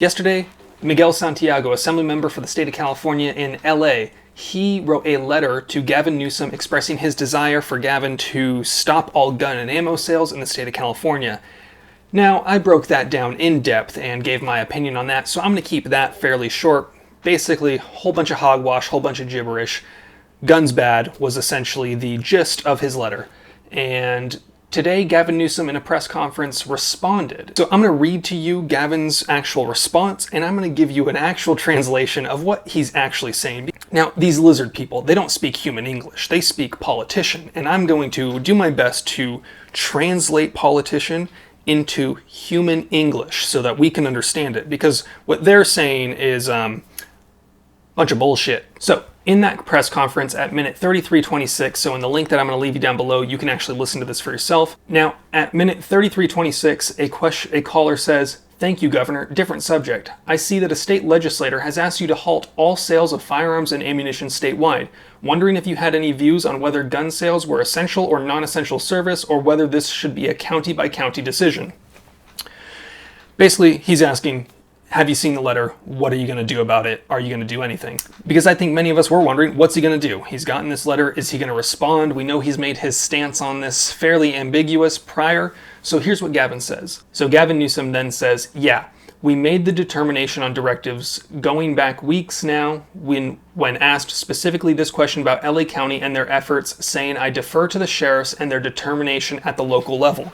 Yesterday, Miguel Santiago, assembly member for the state of California in LA, he wrote a letter to Gavin Newsom expressing his desire for Gavin to stop all gun and ammo sales in the state of California. Now, I broke that down in depth and gave my opinion on that, so I'm going to keep that fairly short. Basically, a whole bunch of hogwash, whole bunch of gibberish. Guns bad was essentially the gist of his letter. And today, Gavin Newsom in a press conference responded. So I'm going to read to you Gavin's actual response, and I'm going to give you an actual translation of what he's actually saying. Now, these lizard people, they don't speak human English. They speak politician, and I'm going to do my best to translate politician into human English so that we can understand it, because what they're saying is a bunch of bullshit. So in that press conference at minute 33:26, so in the link that I'm going to leave you down below, you can actually listen to this for yourself. Now, at minute 33:26, a caller says, "Thank you, Governor. Different subject. I see that a state legislator has asked you to halt all sales of firearms and ammunition statewide. Wondering if you had any views on whether gun sales were essential or non-essential service, or whether this should be a county-by-county decision." Basically, he's asking, have you seen the letter? What are you going to do about it? Are you going to do anything? Because I think many of us were wondering, what's he going to do? He's gotten this letter. Is he going to respond? We know he's made his stance on this fairly ambiguous prior. So here's what Gavin says. So Gavin Newsom then says, yeah, we made the determination on directives going back weeks now when asked specifically this question about LA County and their efforts, saying I defer to the sheriffs and their determination at the local level.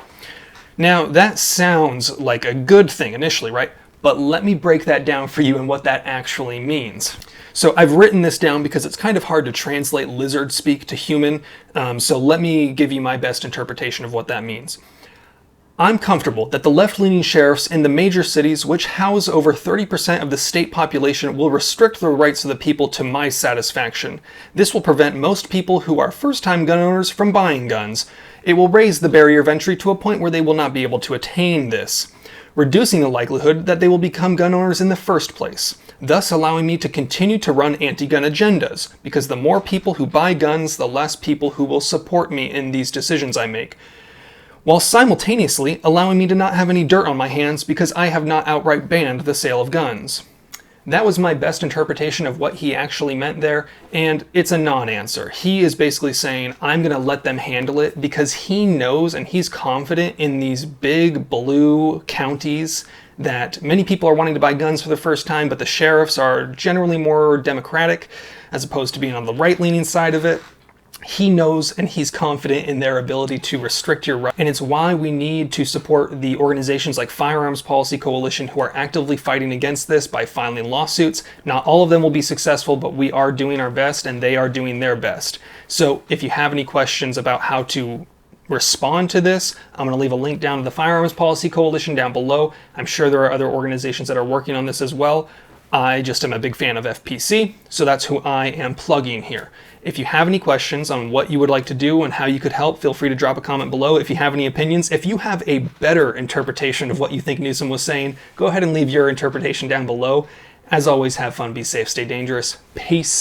Now, that sounds like a good thing initially, right? But let me break that down for you and what that actually means. So I've written this down because it's kind of hard to translate lizard speak to human, so let me give you my best interpretation of what that means. I'm comfortable that the left-leaning sheriffs in the major cities, which house over 30% of the state population, will restrict the rights of the people to my satisfaction. This will prevent most people who are first-time gun owners from buying guns. It will raise the barrier of entry to a point where they will not be able to attain this, reducing the likelihood that they will become gun owners in the first place, thus allowing me to continue to run anti-gun agendas, because the more people who buy guns, the less people who will support me in these decisions I make, while simultaneously allowing me to not have any dirt on my hands because I have not outright banned the sale of guns. That was my best interpretation of what he actually meant there, and it's a non-answer. He is basically saying, I'm going to let them handle it because he knows and he's confident in these big blue counties that many people are wanting to buy guns for the first time, but the sheriffs are generally more democratic as opposed to being on the right-leaning side of it. He knows and he's confident in their ability to restrict your rights. And it's why we need to support the organizations like Firearms Policy Coalition who are actively fighting against this by filing lawsuits. Not all of them will be successful, but we are doing our best and they are doing their best. So if you have any questions about how to respond to this, I'm going to leave a link down to the Firearms Policy Coalition down below. I'm sure there are other organizations that are working on this as well. I just am a big fan of FPC, so that's who I am plugging here. If you have any questions on what you would like to do and how you could help, feel free to drop a comment below. If you have any opinions, if you have a better interpretation of what you think Newsom was saying, go ahead and leave your interpretation down below. As always, have fun, be safe, stay dangerous. Peace.